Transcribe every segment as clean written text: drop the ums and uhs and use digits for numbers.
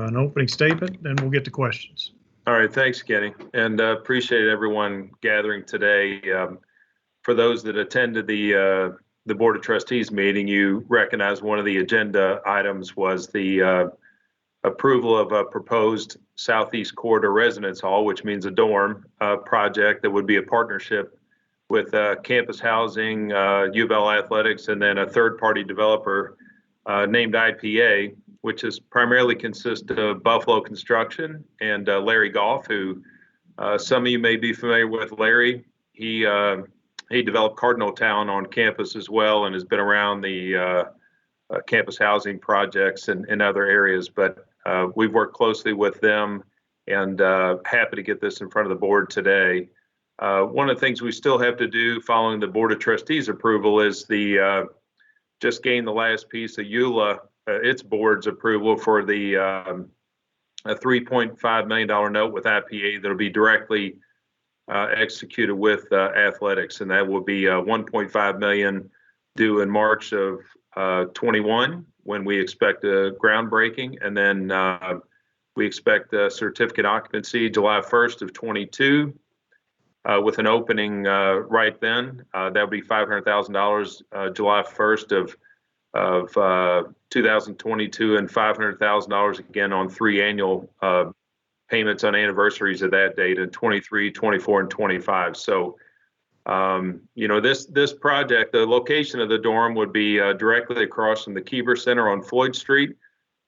an opening statement, then we'll get to questions. All right, thanks, Kenny, and appreciate everyone gathering today. For those that attended the Board of Trustees meeting, you recognize one of the agenda items was the approval of a proposed Southeast Corridor Residence Hall, which means a dorm project that would be a partnership with campus housing, UofL Athletics, and then a third-party developer named IPA, which is primarily consist of Buffalo Construction and Larry Goff, who some of you may be familiar with. Larry, he developed Cardinal Town on campus as well, and has been around the campus housing projects and other areas. But we've worked closely with them, and happy to get this in front of the board today. One of the things we still have to do following the Board of Trustees approval is just gain the last piece of EULA, its board's approval for the a $3.5 million note with IPA that'll be directly executed with athletics, and that will be $1.5 million due in March of 21, when we expect a groundbreaking, and then we expect a certificate occupancy July 1st of 22. With an opening right then, that would be $500,000 July 1st of 2022, and $500,000 again on 3 annual payments on anniversaries of that date in 23, 24, and 25. So, this project, the location of the dorm would be directly across from the Kueber Center on Floyd Street.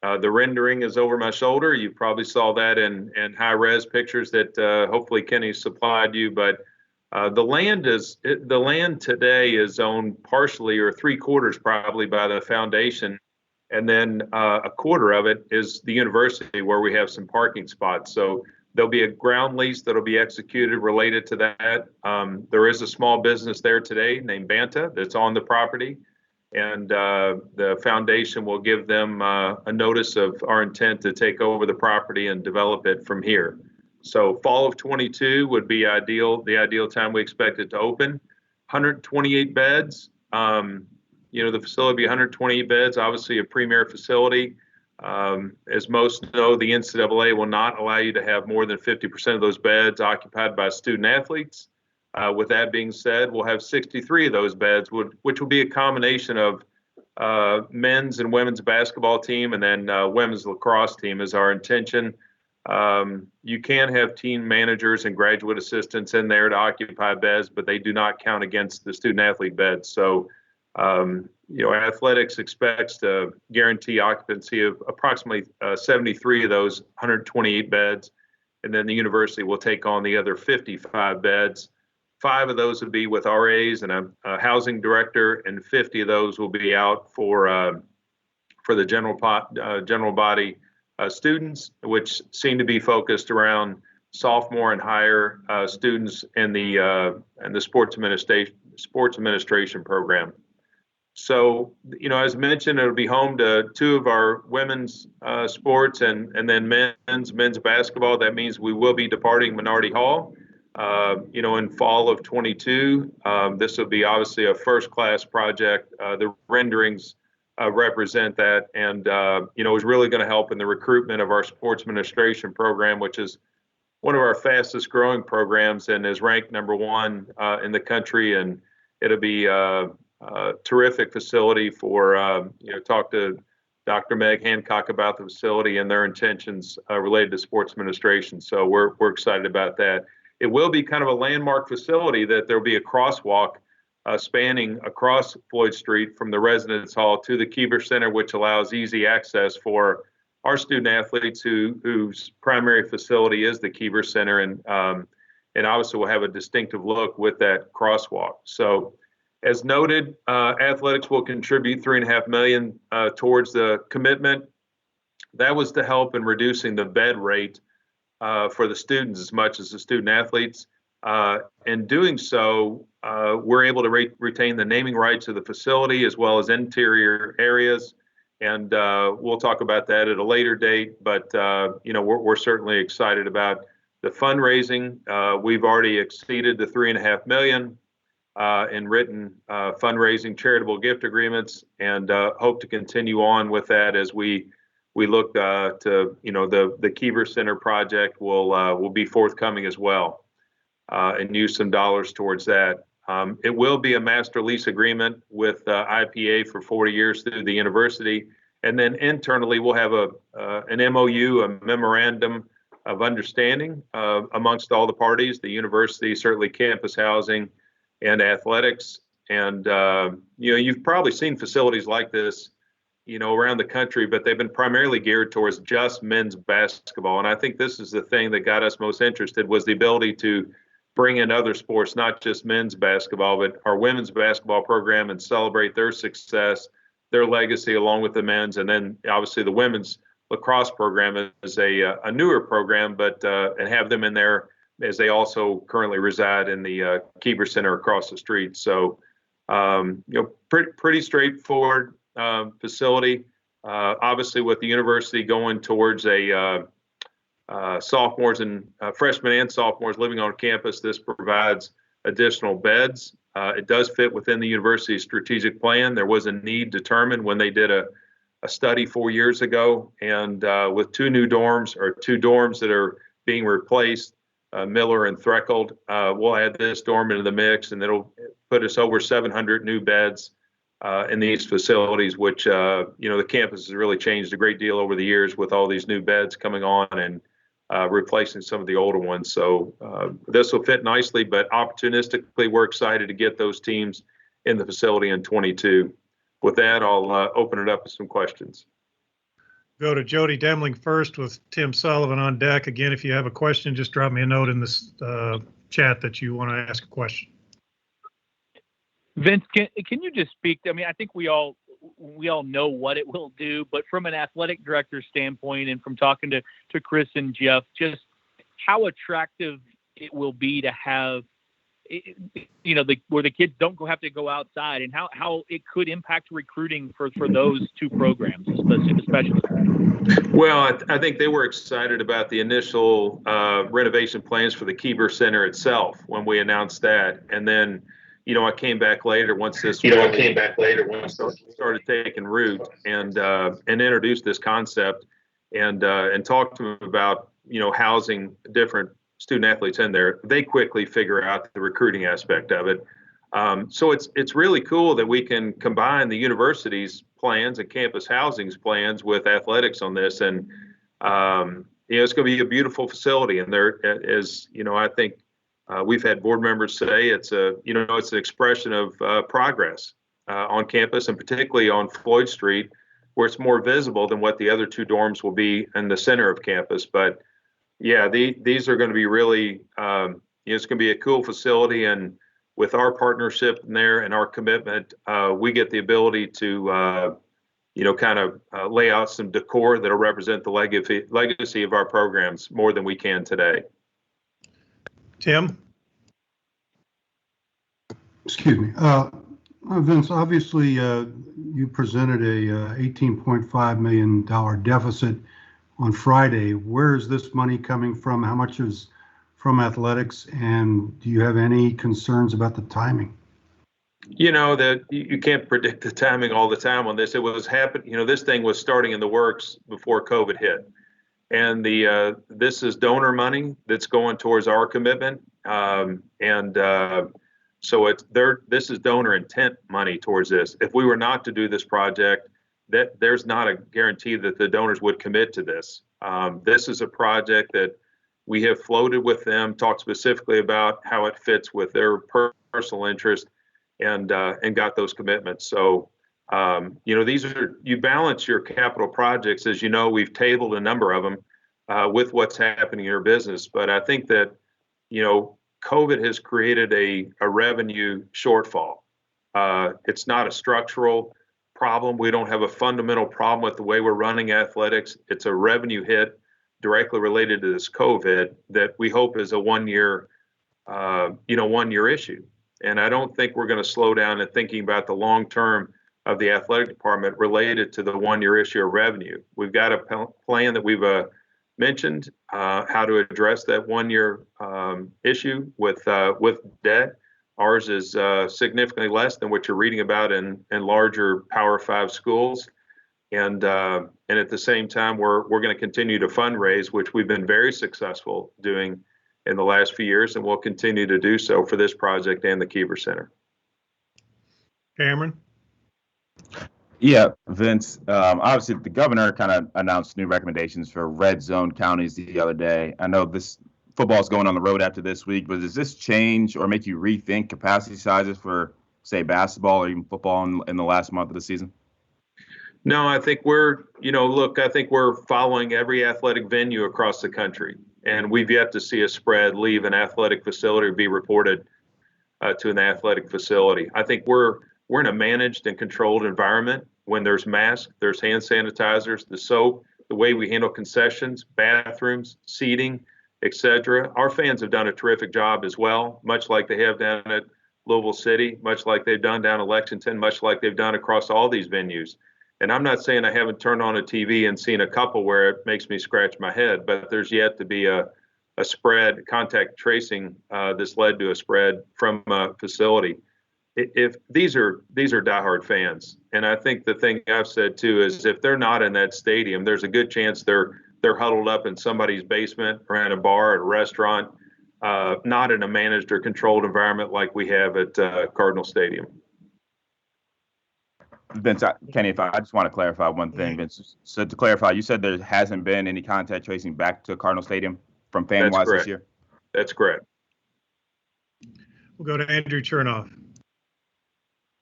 The rendering is over my shoulder. You probably saw that in high-res pictures that hopefully Kenny supplied you. But the land today is owned partially or 3/4 probably by the foundation, and then a quarter of it is the university, where we have some parking spots. So there'll be a ground lease that'll be executed related to that. There is a small business there today named Banta that's on the property. And the foundation will give them a notice of our intent to take over the property and develop it from here. So fall of 22 would be the ideal time we expect it to open. 128 beds. The facility will be 128 beds, obviously a premier facility. As most know, the NCAA will not allow you to have more than 50% of those beds occupied by student athletes. With that being said, we'll have 63 of those beds, which will be a combination of men's and women's basketball team, and then women's lacrosse team is our intention. You can have team managers and graduate assistants in there to occupy beds, but they do not count against the student athlete beds. So, athletics expects to guarantee occupancy of approximately 73 of those 128 beds, and then the university will take on the other 55 beds. 5 of those would be with RAs and a housing director, and 50 of those will be out for the general body students, which seem to be focused around sophomore and higher students in the sports administration program. So, as mentioned, it'll be home to 2 of our women's sports and then men's basketball. That means we will be departing Minority Hall. In fall of 22, this will be obviously a first-class project. The renderings represent that, and is really going to help in the recruitment of our sports administration program, which is one of our fastest-growing programs and is ranked number 1 in the country. And it'll be a terrific facility for talk to Dr. Meg Hancock about the facility and their intentions related to sports administration. So we're excited about that. It will be kind of a landmark facility that there'll be a crosswalk spanning across Floyd Street from the residence hall to the Kueber Center, which allows easy access for our student athletes whose primary facility is the Kueber Center, and obviously will have a distinctive look with that crosswalk. So, as noted, athletics will contribute $3.5 million towards the commitment. That was to help in reducing the bed rate for the students as much as the student athletes. In doing so, we're able to retain the naming rights of the facility as well as interior areas. And we'll talk about that at a later date. But, we're certainly excited about the fundraising. We've already exceeded the $3.5 million in written fundraising charitable gift agreements, and hope to continue on with that as we we look to, the Kueber Center project will be forthcoming as well, and use some dollars towards that. It will be a master lease agreement with IPA for 40 years through the university. And then internally, we'll have an MOU, a memorandum of understanding amongst all the parties, the university, certainly campus housing and athletics. And, you've probably seen facilities like this, around the country, but they've been primarily geared towards just men's basketball. And I think this is the thing that got us most interested, was the ability to bring in other sports, not just men's basketball, but our women's basketball program, and celebrate their success, their legacy, along with the men's. And then obviously the women's lacrosse program is a newer program, but and have them in there, as they also currently reside in the Kueber Center across the street. So, pretty straightforward facility. Obviously, with the university going towards a sophomores and freshmen and sophomores living on campus, this provides additional beds. It does fit within the university's strategic plan. There was a need determined when they did a study 4 years ago, and with two dorms that are being replaced, Miller and Threcold, we'll add this dorm into the mix, and it'll put us over 700 new beds in these facilities, which, the campus has really changed a great deal over the years with all these new beds coming on and replacing some of the older ones. So this will fit nicely, but opportunistically, we're excited to get those teams in the facility in 22. With that, I'll open it up to some questions. Go to Jody Demling first, with Tim Sullivan on deck. Again, if you have a question, just drop me a note in this chat that you want to ask a question. Vince, can you just speak? I mean, I think we all know what it will do, but from an athletic director standpoint, and from talking to Chris and Jeff, just how attractive it will be to have, where the kids don't have to go outside, and how it could impact recruiting for those two programs, especially. Well, I think they were excited about the initial renovation plans for the Kueber Center itself when we announced that, and then, I came back later once this started taking root, and introduced this concept, and talked to them about housing different student athletes in there. They quickly figure out the recruiting aspect of it. So it's really cool that we can combine the university's plans and campus housing's plans with athletics on this, and it's going to be a beautiful facility. And there is, I think we've had board members say it's an expression of progress on campus, and particularly on Floyd Street, where it's more visible than what the other two dorms will be in the center of campus. But yeah, these are going to be really, it's going to be a cool facility, and with our partnership in there and our commitment, we get the ability to, lay out some decor that'll represent the legacy of our programs more than we can today. Tim? Excuse me. Vince, obviously you presented a $18.5 million deficit on Friday. Where is this money coming from? How much is from athletics? And do you have any concerns about the timing? That you can't predict the timing all the time on this. It was happening, this thing was starting in the works before COVID hit. And this is donor money that's going towards our commitment. So this is donor intent money towards this. If we were not to do this project, that there's not a guarantee that the donors would commit to this. This is a project that we have floated with them, talked specifically about how it fits with their personal interest, and got those commitments. So, these are, you balance your capital projects. As you know, we've tabled a number of them with what's happening in your business. But I think that, COVID has created a revenue shortfall. It's not a structural problem. We don't have a fundamental problem with the way we're running athletics. It's a revenue hit directly related to this COVID that we hope is a one-year issue. And I don't think we're going to slow down in thinking about the long term of the athletic department related to the one-year issue of revenue. We've got a plan that we've mentioned how to address that one-year issue with debt. Ours is significantly less than what you're reading about in larger Power 5 schools. And at the same time, we're going to continue to fundraise, which we've been very successful doing in the last few years, and we'll continue to do so for this project and the Kueber Center. Cameron? Yeah, Vince, obviously the governor kind of announced new recommendations for red zone counties the other day. I know this football's going on the road after this week, but does this change or make you rethink capacity sizes for, say, basketball or even football in the last month of the season? No, I think I think we're following every athletic venue across the country, and we've yet to see a spread leave an athletic facility or be reported to an athletic facility. I think we're in a managed and controlled environment. When there's masks, there's hand sanitizers, the soap, the way we handle concessions, bathrooms, seating, etc. Our fans have done a terrific job as well, much like they have down at Louisville City, much like they've done down at Lexington, much like they've done across all these venues. And I'm not saying I haven't turned on a TV and seen a couple where it makes me scratch my head, but there's yet to be a spread, contact tracing that's led to a spread from a facility. If these are diehard fans, and I think the thing I've said too is if they're not in that stadium, there's a good chance they're huddled up in somebody's basement or at a bar, at a restaurant, not in a managed or controlled environment like we have at Cardinal Stadium. Vince, Kenny, if I just want to clarify one thing, Vince. So to clarify, you said there hasn't been any contact tracing back to Cardinal Stadium from fan-wise this year? That's correct. We'll go to Andrew Chernoff.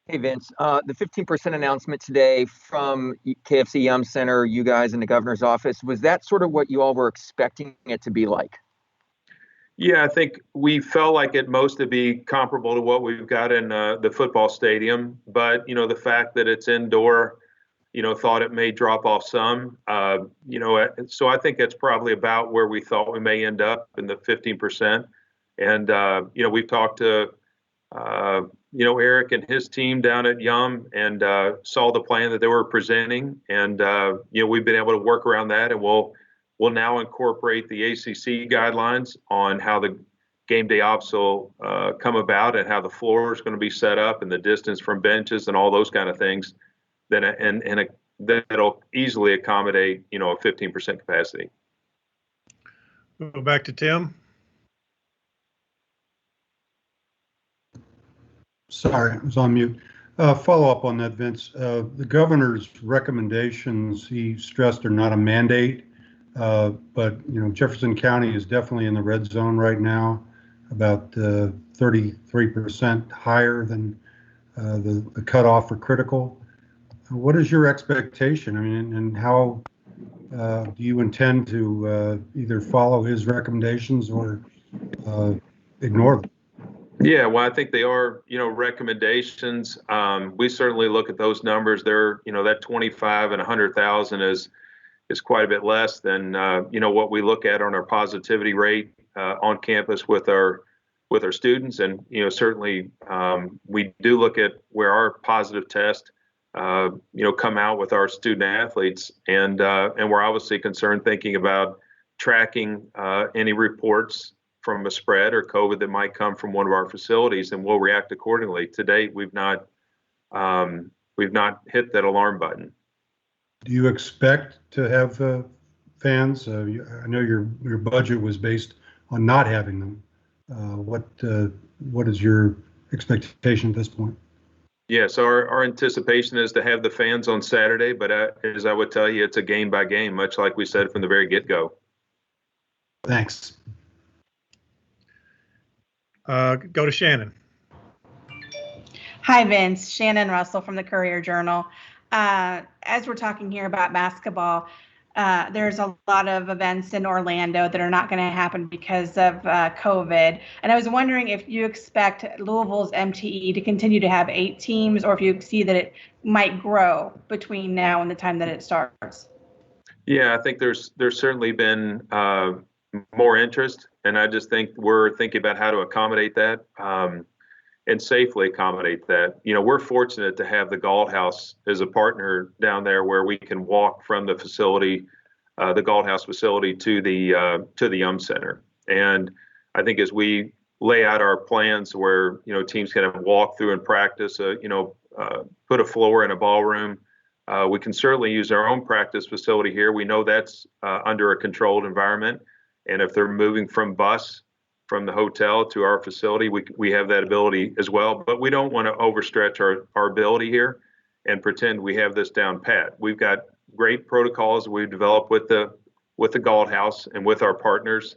Hey, Vince, the 15% announcement today from KFC Yum Center, you guys in the governor's office, was that sort of what you all were expecting it to be like? Yeah, I think we felt like it most to be comparable to what we've got in the football stadium. But, the fact that it's indoor, thought it may drop off some. So I think it's probably about where we thought we may end up in the 15%. And, we've talked to, Eric and his team down at Yum and saw the plan that they were presenting. And, we've been able to work around that, and we'll now incorporate the ACC guidelines on how the game day ops will come about and how the floor is going to be set up and the distance from benches and all those kind of things. That'll easily accommodate, a 15% capacity. We'll go back to Tim. Sorry, I was on mute. Follow up on that, Vince. The governor's recommendations, he stressed, are not a mandate. But Jefferson County is definitely in the red zone right now, about 33% higher than the cutoff for critical. What is your expectation? I mean, and how do you intend to either follow his recommendations or ignore them? Yeah, well, I think they are, recommendations. We certainly look at those numbers. They're, that 25 and 100,000 is quite a bit less than what we look at on our positivity rate on campus with our students, and certainly we do look at where our positive test come out with our student athletes, and we're obviously concerned thinking about tracking any reports from a spread or COVID that might come from one of our facilities, and we'll react accordingly. To date, we've not hit that alarm button. Do you expect to have fans? I know your budget was based on not having them. What is your expectation at this point? Yes, our anticipation is to have the fans on Saturday, but as I would tell you, it's a game by game, much like we said from the very get-go. Thanks. Go to Shannon. Hi, Vince. Shannon Russell from the Courier-Journal. As we're talking here about basketball, there's a lot of events in Orlando that are not going to happen because of COVID. And I was wondering if you expect Louisville's MTE to continue to have 8 teams, or if you see that it might grow between now and the time that it starts. Yeah, I think there's certainly been more interest, and I just think we're thinking about how to accommodate that. And safely accommodate that. We're fortunate to have the Galt House as a partner down there, where we can walk from the facility, the Galt House facility, to the Yum Center. And I think as we lay out our plans, where teams can walk through and practice, put a floor in a ballroom, We can certainly use our own practice facility here. We know that's under a controlled environment. And if they're moving from the hotel to our facility, we have that ability as well. But we don't want to overstretch our ability here and pretend we have this down pat. We've got great protocols we've developed with the Galt House and with our partners.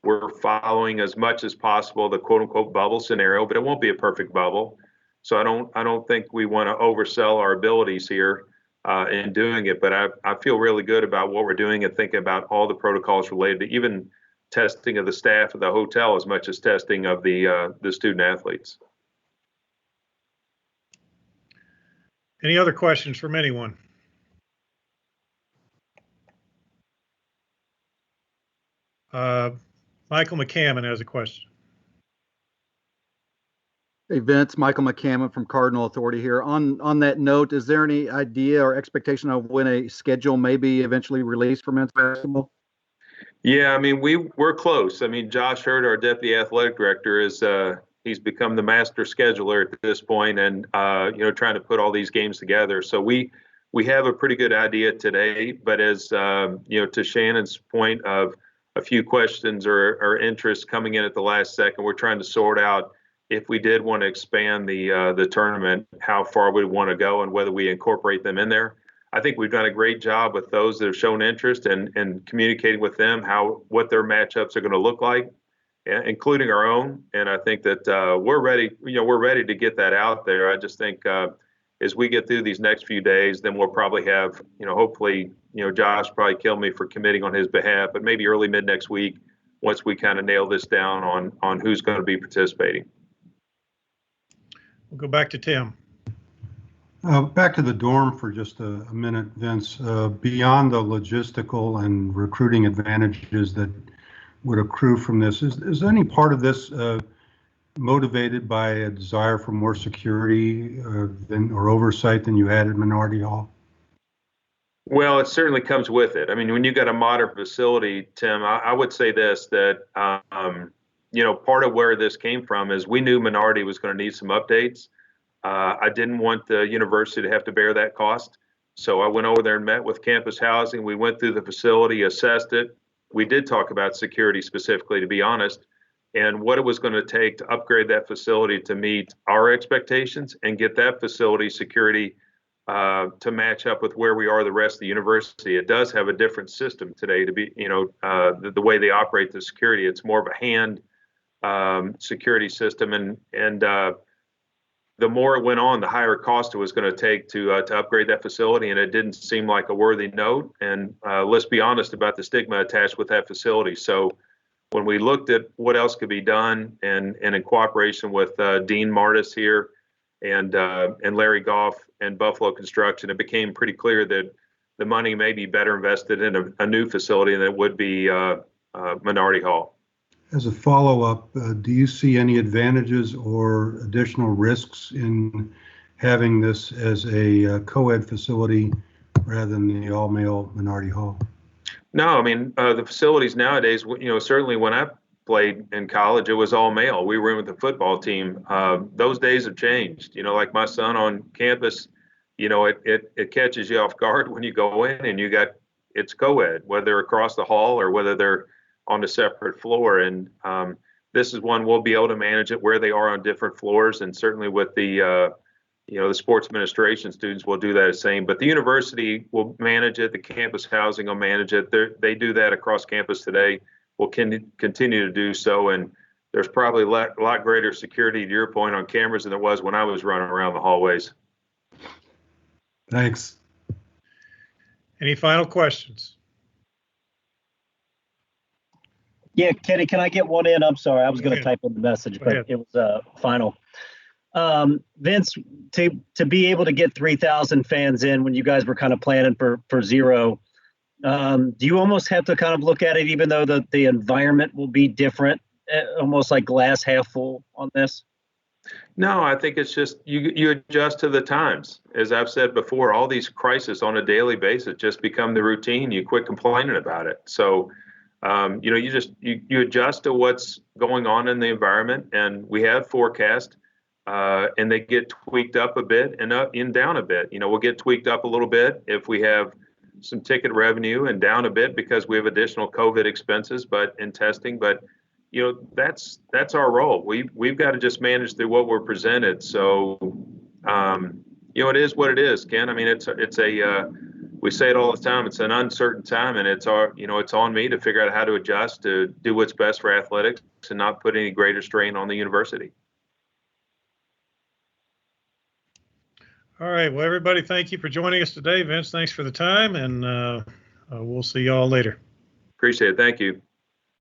We're following as much as possible the quote unquote bubble scenario, but it won't be a perfect bubble. So I don't think we want to oversell our abilities here in doing it, but I feel really good about what we're doing and thinking about all the protocols related to even testing of the staff of the hotel as much as testing of the student athletes. Any other questions from anyone? Michael McCammon has a question. Hey, Vince, Michael McCammon from Cardinal Authority here. On that note, is there any idea or expectation of when a schedule may be eventually released for men's basketball? Yeah, I mean, we're close. I mean, Josh Hurd, our deputy athletic director, he's become the master scheduler at this point, and trying to put all these games together. So we have a pretty good idea today, but as to Shannon's point of a few questions or interest coming in at the last second, we're trying to sort out if we did want to expand the tournament, how far we want to go and whether we incorporate them in there. I think we've done a great job with those that have shown interest and communicating with them what their matchups are going to look like, including our own. And I think that we're ready. We're ready to get that out there. I just think as we get through these next few days, then we'll probably have, hopefully, Josh probably kill me for committing on his behalf, but maybe early mid next week, once we kind of nail this down on who's going to be participating. We'll go back to Tim. Back to the dorm for just a minute, Vince. Beyond the logistical and recruiting advantages that would accrue from this, is any part of this motivated by a desire for more security or oversight than you had at Minority Hall? Well, it certainly comes with it. I mean, when you got a modern facility, Tim, I would say this, that part of where this came from is we knew Minority was going to need some updates. I didn't want the university to have to bear that cost. So I went over there and met with campus housing. We went through the facility, assessed it. We did talk about security specifically, to be honest, and what it was going to take to upgrade that facility to meet our expectations and get that facility security to match up with where we are the rest of the university. It does have a different system today to be, the way they operate the security. It's more of a hand security system, and the more it went on, the higher cost it was going to take to upgrade that facility, and it didn't seem like a worthy note. And let's be honest about the stigma attached with that facility. So when we looked at what else could be done, and in cooperation with Dean Martis here and Larry Goff and Buffalo Construction, it became pretty clear that the money may be better invested in a new facility than it would be Minority Hall. As a follow-up, do you see any advantages or additional risks in having this as a co-ed facility rather than the all-male Minority Hall? No, I mean, the facilities nowadays, certainly when I played in college, it was all male. We were in with the football team. Those days have changed. Like my son on campus, it catches you off guard when you go in and it's co-ed, whether across the hall or whether they're on a separate floor. And this is one we'll be able to manage it where they are on different floors. And certainly with the sports administration students will do that the same, but the university will manage it. The campus housing will manage it. They do that across campus today. We'll continue to do so. And there's probably a lot greater security, to your point, on cameras than there was when I was running around the hallways. Thanks. Any final questions? Yeah, Kenny, can I get one in? I'm sorry, I was going to type in the message, but it was final. Vince, to be able to get 3,000 fans in when you guys were kind of planning for zero, do you almost have to kind of look at it, even though the environment will be different, almost like glass half full on this? No, I think it's just you adjust to the times. As I've said before, all these crises on a daily basis just become the routine. You quit complaining about it. So, you adjust to what's going on in the environment, and we have forecast. and they get tweaked up a bit and up and down a bit. We'll get tweaked up a little bit if we have some ticket revenue, and down a bit because we have additional COVID expenses, in testing. But that's our role. We've got to just manage through what we're presented. So it is what it is, Ken. I mean, we say it all the time. It's an uncertain time, and it's on me to figure out how to adjust to do what's best for athletics and not put any greater strain on the university. All right. Well, everybody, thank you for joining us today. Vince, thanks for the time, and we'll see y'all later. Appreciate it. Thank you.